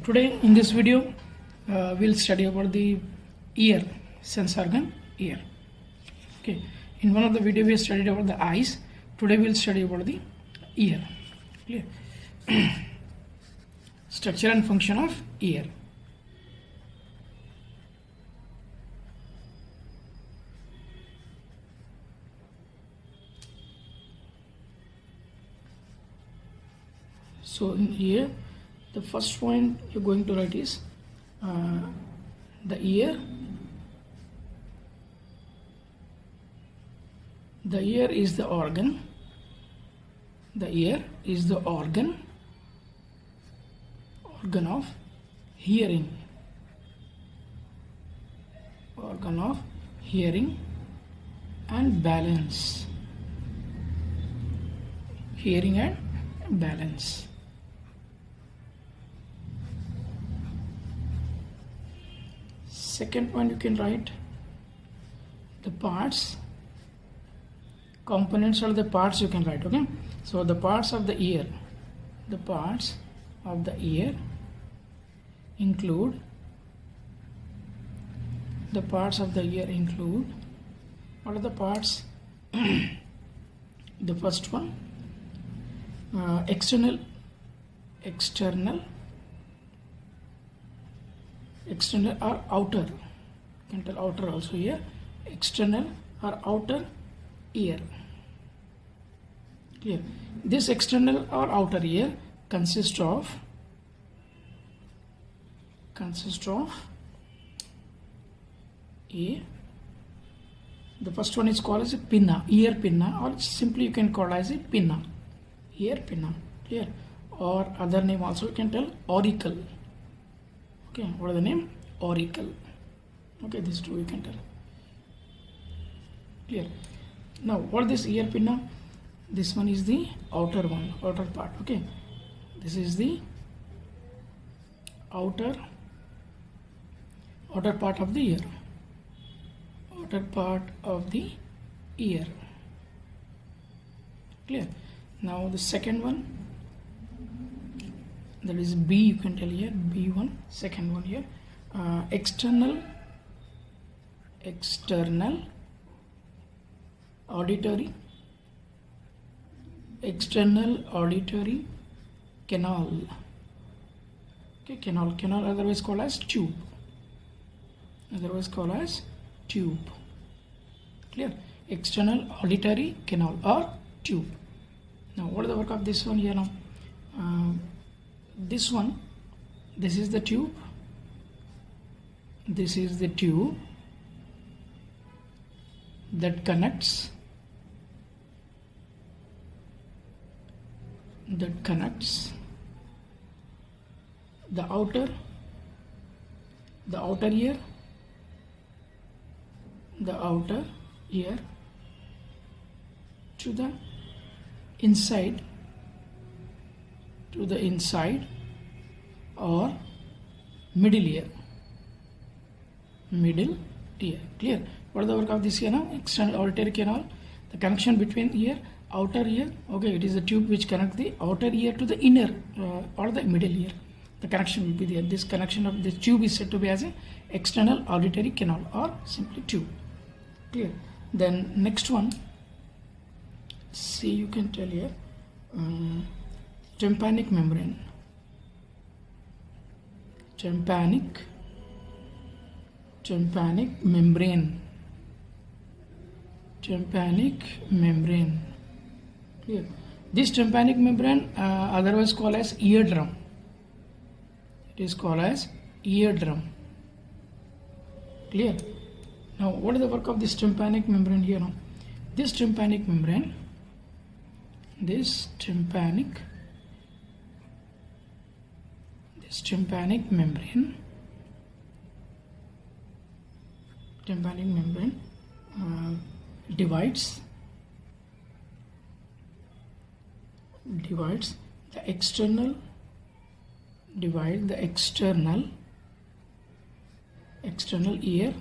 Today in this video we'll study about the ear, sense organ ear. Okay, in one of the video we studied about the eyes. Today we'll study about the ear. Clear? Structure and function of ear. So in here, the first point you're going to write is the ear. The ear is the organ. The ear is the organ of hearing. Organ of hearing and balance. Hearing and balance. Second point you can write the parts, components or the parts you can write. Okay, so the parts of the ear, the parts of the ear include, the parts of the ear include, what are the parts? The first one, external or outer, you can tell outer also here, external or outer ear. Clear? This external or outer ear consists of a, the first one is called as a pinna, ear pinna, or simply you can call as a pinna, ear pinna. Clear? Or other name also you can tell auricle. Okay, what is the name? Auricle. Okay, these two you can tell. Clear? Now, what is this ear pinna? This one is the outer one, outer part. Okay, this is the outer part of the ear. Outer part of the ear. Clear? Now, the second one, that is B, you can tell here, B1, second one here, external auditory canal. Okay, canal otherwise called as tube. Clear? External auditory canal or tube. Now, what is the work of this one here now? This one, this is the tube. This is the tube that connects the outer ear to the inside or middle ear. Clear? What is the work of this ear now? External auditory canal, the connection between ear, outer ear. Okay, it is the tube which connects the outer ear to the inner or the middle ear. The connection will be there. This connection of this tube is said to be as a external auditory canal or simply tube. Clear? Then next one, see, you can tell here, tympanic membrane. Tympanic membrane. Clear? This tympanic membrane otherwise called as eardrum. It is called as eardrum. Clear? Now, what is the work of this tympanic membrane here now? This tympanic membrane divides the external ear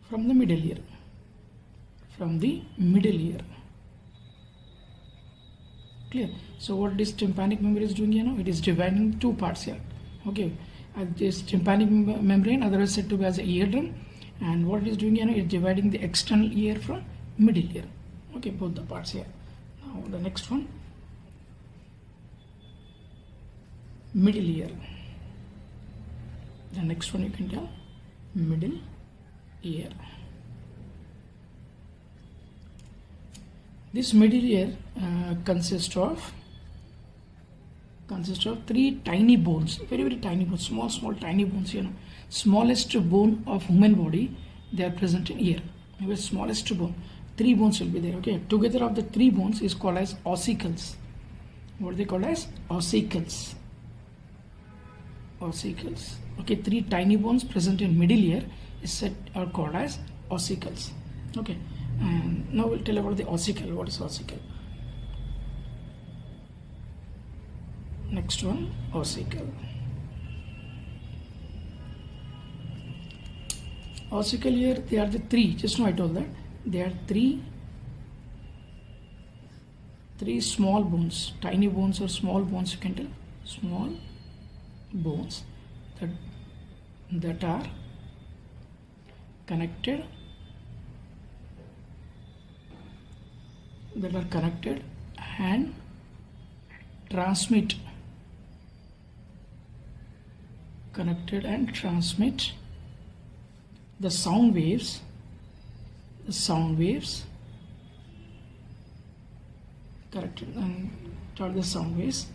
from the middle ear. Clear? So what this tympanic membrane is doing here now? It is dividing two parts here. Okay, this tympanic membrane, otherwise said to be as a eardrum, and what it is doing, it's dividing the external ear from middle ear. Okay, both the parts here. Now the next one, middle ear. The next one you can tell, middle ear. This middle ear consists of three tiny bones, very tiny bones, small tiny bones. Smallest bone of human body, they are present in ear. Maybe smallest bone, three bones will be there. Okay, together of the three bones is called as ossicles. What they call as ossicles. Ossicles. Okay, three tiny bones present in middle ear is said or called as ossicles. Okay, and now we'll tell about the ossicle. What is ossicle? Next one, ossicle. Ossicle here, they are the three, just now I told that, they are three small bones, tiny bones or small bones, you can tell, small bones that are connected and transmit the sound waves corrected and start the sound waves.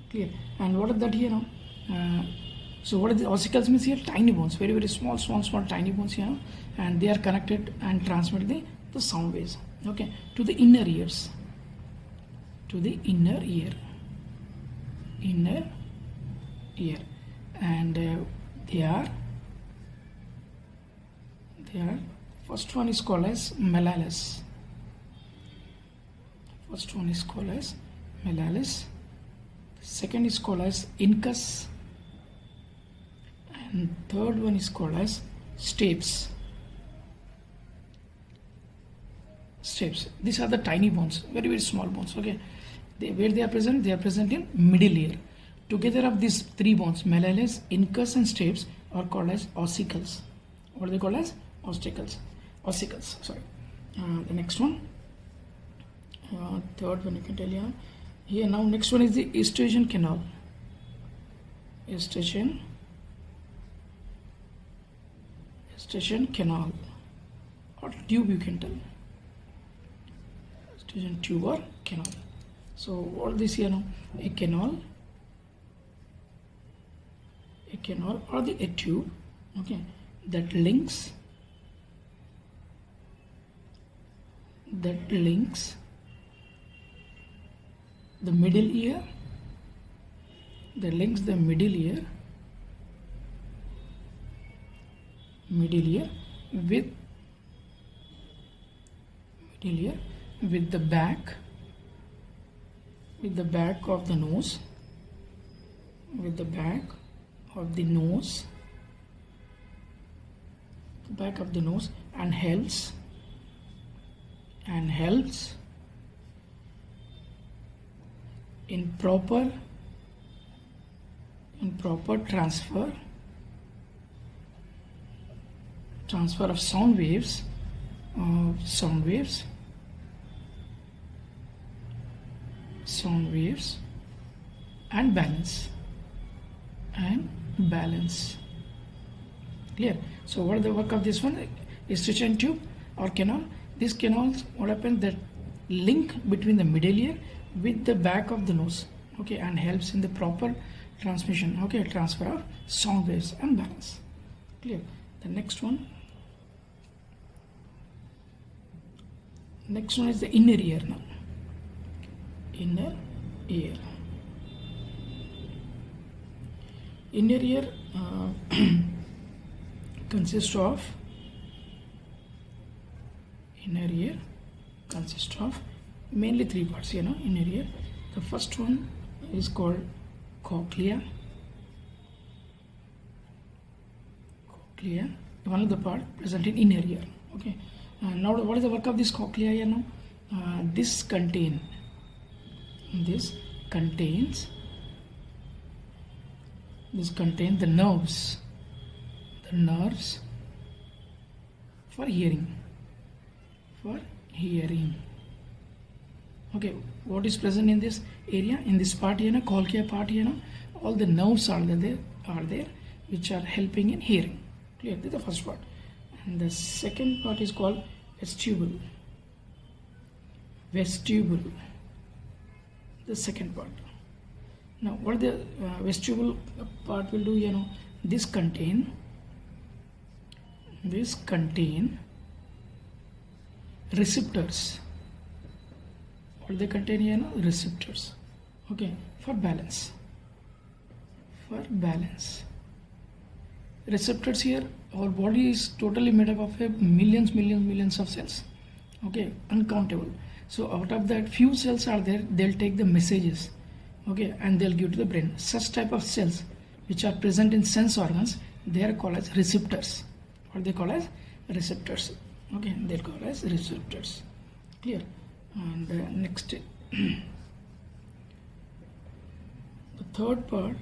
Clear? And what is that here now? So what are the ossicles means here? Tiny bones, very small tiny bones here, and they are connected and transmit the sound waves. Okay, to the inner ears, inner ear, and they are first one is called as malalis. Second is called as incus, and third one is called as stapes. These are the tiny bones, very small bones. Okay, where they are present? They are present in middle ear. Together of these three bones, malalis, incus, and stapes, are called as ossicles. What are they called as? Ossicles. Sorry. The next one, third one you can tell here. Now next one is the Eustachian canal. Eustachian canal or tube, you can tell. Eustachian tube or canal. So what this here now? A canal or a tube, okay, that links the middle ear, with the back of the nose, and helps in proper transfer of sound waves and balance. Clear? So what is the work of this one? Eustachian tube or canal. These canals, what happens, that link between the middle ear with the back of the nose, okay, and helps in the proper transmission, okay, transfer of sound waves and balance. Clear? The next one is the inner ear now. Inner ear consists of mainly three parts, inner ear. The first one is called cochlea, one of the part present in inner ear. Okay, now what is the work of this cochlea here now? This contains This contain the nerves for hearing. Okay, what is present in this area, in this part here, Kolkia part here, all the nerves are there which are helping in hearing. Clear? This is the first part. And the second part is called vestibule. The second part. Now what the vestibule part will do, this contain receptors. What they contain here, receptors. Okay, for balance. Receptors here, our body is totally made up of millions of cells. Okay, uncountable. So out of that, few cells are there, they'll take the messages, okay, and they'll give to the brain. Such type of cells which are present in sense organs, they are called as receptors. What they call as receptors. Okay, they're called as receptors. Clear? And next, the third part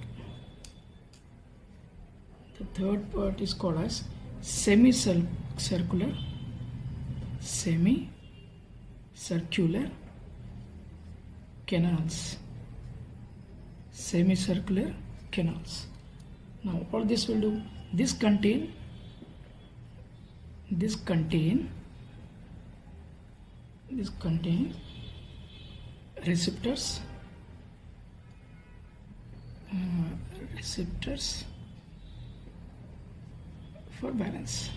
is called as semicircular canals. Semicircular canals. Now what this will do, this contain receptors for balance.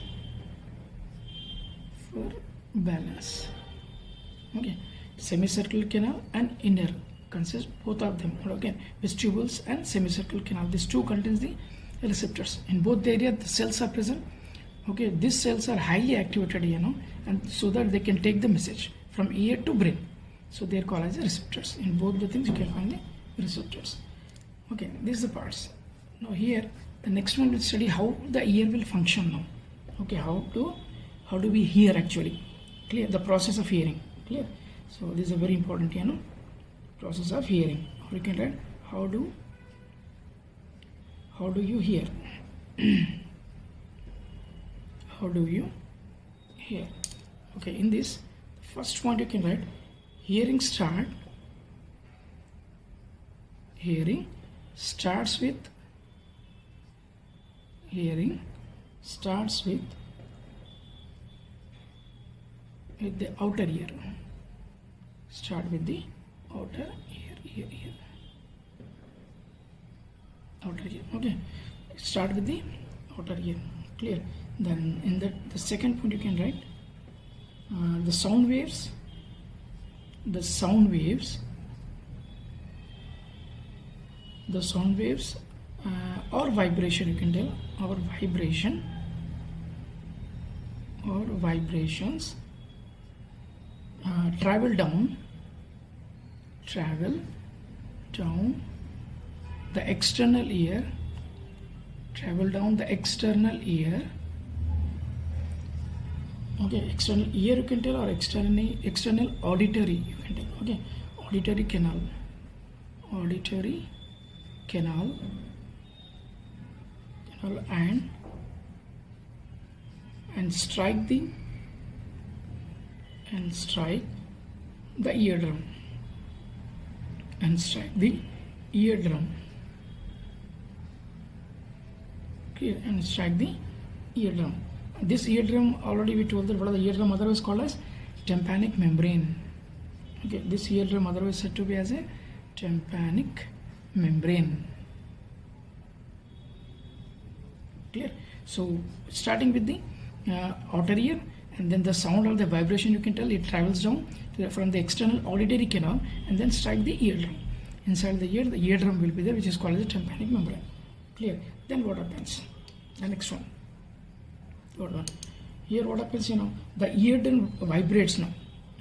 Okay, semicircular canal and inner consist both of them. Okay, vestibules and semicircular canal, these two contains the receptors. In both the area the cells are present. Okay, these cells are highly activated, and so that they can take the message from ear to brain. So they are called as receptors. In both the things you can find the receptors. Okay, these are the parts. Now here the next one will study how the ear will function now. Okay, how do we hear actually? Clear? The process of hearing. Clear? So this is a very important, process of hearing. Or you can write how do you hear? How do you hear? Okay, in this first point you can write hearing starts with the outer ear. Start with the outer ear. Outer ear. Okay, start with the outer ear. Clear? Then in the second point you can write the sound waves or vibration, you can tell, or vibrations travel down the external ear, Okay, external ear you can tell, or external auditory you can tell. Okay, auditory canal and strike the eardrum. Okay, and strike the eardrum. This eardrum, already we told that what are the eardrum otherwise called as tympanic membrane. Okay, this eardrum otherwise said to be as a tympanic membrane. Clear? So starting with the outer ear, and then the sound of the vibration, you can tell it travels down from the external auditory canal and then strike the eardrum. Inside the ear, the eardrum will be there, which is called as a tympanic membrane. Clear? Then what happens? The next one. Third one. Here what happens, the eardrum vibrates now.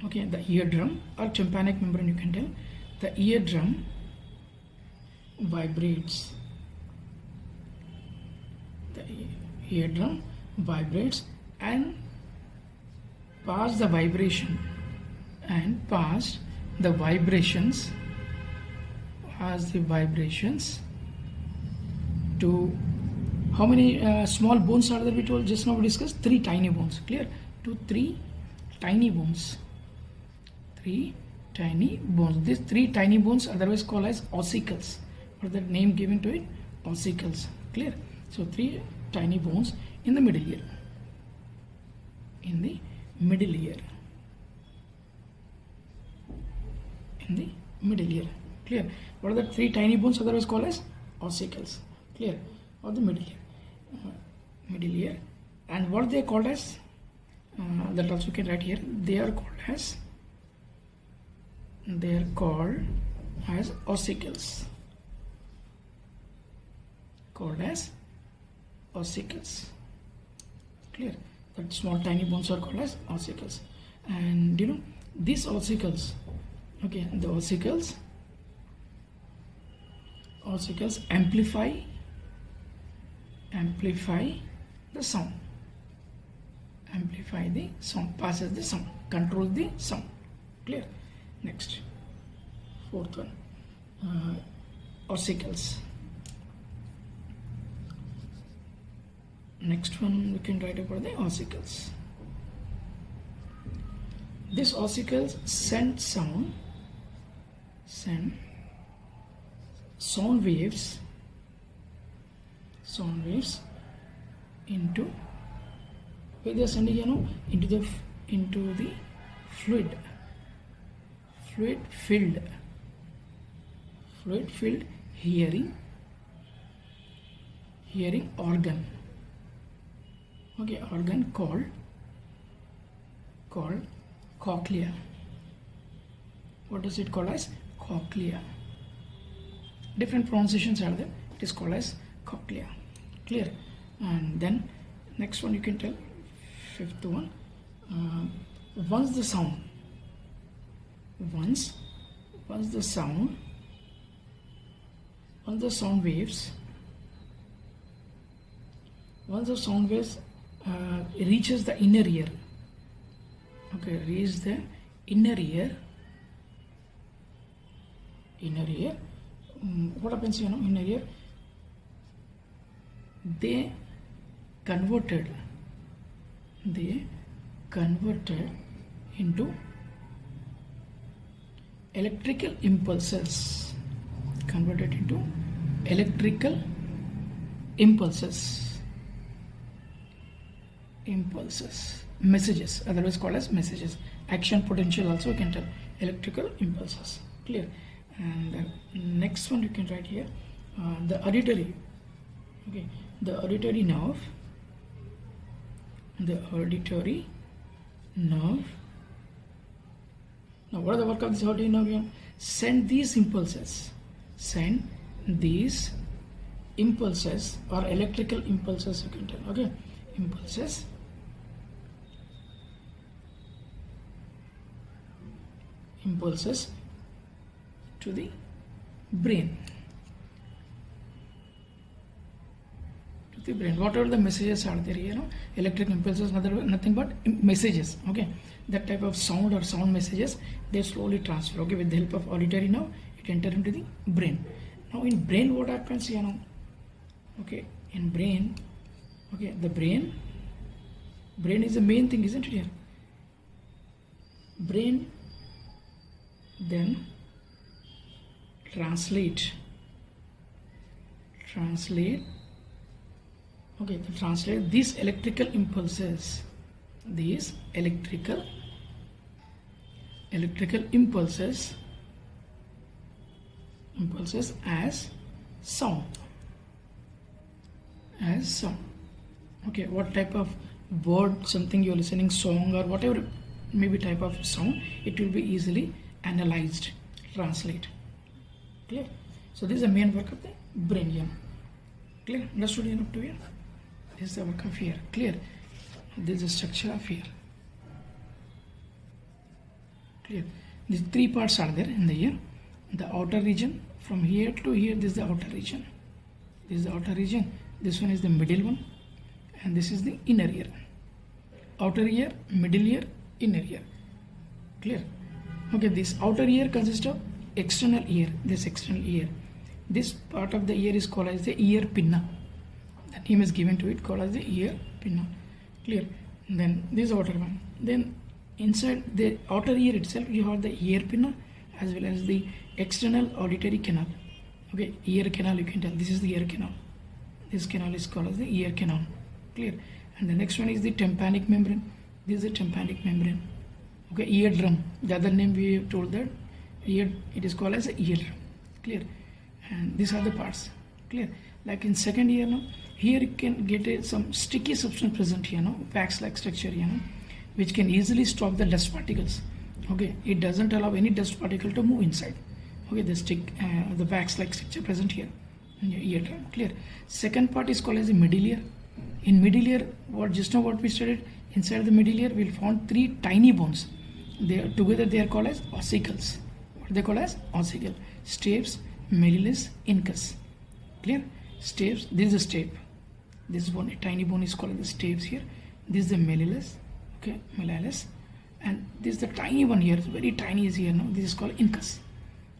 Okay, the eardrum or tympanic membrane, you can tell, the eardrum vibrates. The eardrum vibrates and pass the vibrations to how many small bones are there? We told just now we discussed 3 tiny bones. Clear? To 3 tiny bones. 3 tiny bones. These 3 tiny bones otherwise called as ossicles, or the name given to it, ossicles. Clear? So 3 tiny bones in the middle ear. In the middle ear. In the middle ear. Clear? What are the 3 tiny bones otherwise called as ossicles? Clear? Or the middle ear. Middle ear. And what they are called as, that also you can write here, they are called as ossicles. Called as ossicles. Clear? That small tiny bones are called as ossicles. And you know, these ossicles, okay, the ossicles amplify the sound. Amplify the sound, passes the sound, controls the sound. Clear? Next, 4th one, ossicles. Next one we can write about the ossicles. These ossicles send sound waves into, where they are sending, you know, into the fluid filled hearing organ. Okay, organ called cochlea. What is it called as? Cochlea. Different pronunciations are there. It is called as cochlea. Clear? And then next one you can tell, 5th one, once the sound waves reaches the inner ear. Okay, reach the inner ear. What happens, you know, inner ear? They converted into electrical impulses. Messages, otherwise called as messages. Action potential also you can tell. Electrical impulses. Clear? And then next one you can write here, the auditory. Okay, the auditory nerve. Now what is the work of this auditory nerve? Send these impulses or electrical impulses, you can tell. Okay, impulses to the brain. Whatever the messages are there, you know, electric impulses, nothing but messages. Okay, that type of sound or sound messages, they slowly transfer. Okay, with the help of auditory nerve, it enter into the brain. Now in brain, what happens, you know? Okay, in brain, okay, the brain is the main thing, isn't it here? Brain then translate. Okay, to translate these electrical impulses as sound. Okay, what type of word, something you're listening, song or whatever maybe type of sound, it will be easily analyzed, translate. Clear? So this is the main work of the brain. Clear? Understood up to here? This is the work of ear. Clear? This is the structure of ear. Clear? These 3 parts are there in the ear. The outer region, from here to here, this is the outer region. This one is the middle one, and this is the inner ear. Outer ear, middle ear, inner ear. Clear? Okay, this outer ear consists of external ear, this external ear. This part of the ear is called as the ear pinna. The name is given to it called as the ear pinna. Clear? Then this is outer one. Then inside the outer ear itself you have the ear pinna as well as the external auditory canal. Okay, ear canal, you can tell this is the ear canal. This canal is called as the ear canal. Clear? And the next one is the tympanic membrane. This is the tympanic membrane. Okay, eardrum. The other name we have told that it is called as a eardrum. Clear? And these are the parts. Clear? Like in second ear now, here you can get some sticky substance present here, wax-like structure, which can easily stop the dust particles. Okay, it doesn't allow any dust particle to move inside. Okay, the wax-like structure present here in your eardrum. Clear? Second part is called as the middle ear. In middle ear, just now what we studied, inside the middle ear we'll find three tiny bones. Together they are called as ossicles. What are they called as? Ossicle. Stapes, malleolus, incus. Clear? Stapes. This is a stape. This one, a tiny bone is called the stapes here. This is the malleolus. Okay, malleolus. And this is the tiny one here. It's very tiny is here now. This is called incus.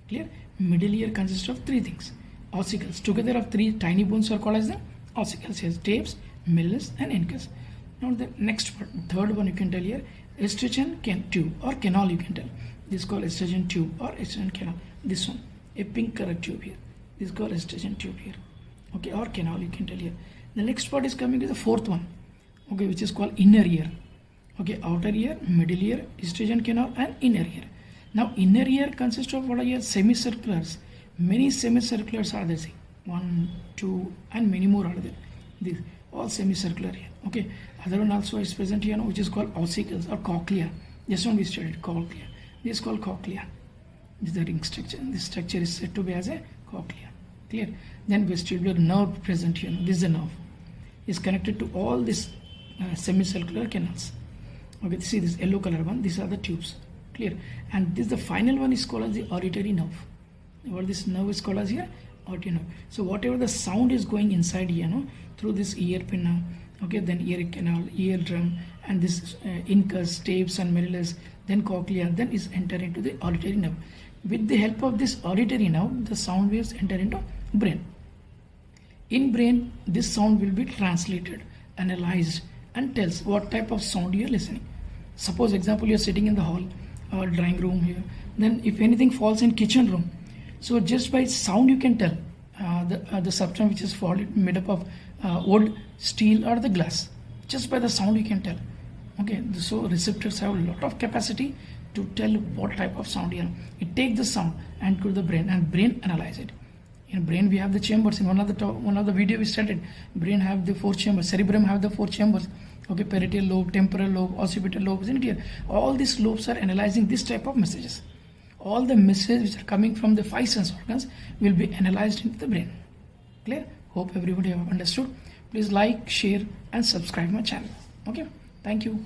Clear? Middle ear consists of three things. Ossicles. Together of three tiny bones are called as the ossicles here. Stapes, malleolus, and incus. Now the next part, third one you can tell here, estrogen tube or canal you can tell. This is called estrogen tube or estrogen canal. This one, a pink color tube here. This is called estrogen tube here. Okay, or canal you can tell here. The next part is coming to the fourth one. Okay, which is called inner ear. Okay, outer ear, middle ear, estrogen canal, and inner ear. Now inner ear consists of what are here? Semicirculars. Many semicirculars are there. See, 1, 2, and many more are there. These all semicircular here. Okay, other one also is present here, which is called ossicles or cochlea. This one we studied, cochlea. This is called cochlea. This is the ring structure. This structure is said to be as a cochlea. Clear? Then vestibular nerve present here. This is the nerve. Is connected to all these semicircular canals. Okay, see this yellow color one. These are the tubes. Clear? And this the final one is called as the auditory nerve. What this nerve is called as here? Auditory nerve. So whatever the sound is going inside here, through this ear pinna, okay, then ear canal, eardrum, and this incus, stapes, and malleolus, then cochlea, then is enter into the auditory nerve. With the help of this auditory nerve, the sound waves enter into brain. In brain, this sound will be translated, analyzed, and tells what type of sound you are listening. Suppose example you are sitting in the hall or drawing room here, then if anything falls in kitchen room, so just by sound you can tell the substance which is made up of wood, steel, or the glass. Just by the sound you can tell. Okay, so receptors have a lot of capacity to tell what type of sound here. It takes the sound and go to the brain, and brain analyze it. In brain we have the chambers. In one of the video we studied, brain have the 4 chambers. Cerebrum have the 4 chambers. Okay, parietal lobe, temporal lobe, occipital lobe, isn't it here? All these lobes are analyzing this type of messages. All the messages which are coming from the 5 sense organs will be analyzed into the brain. Clear? Hope everybody have understood. Please like, share, and subscribe my channel. Okay, thank you.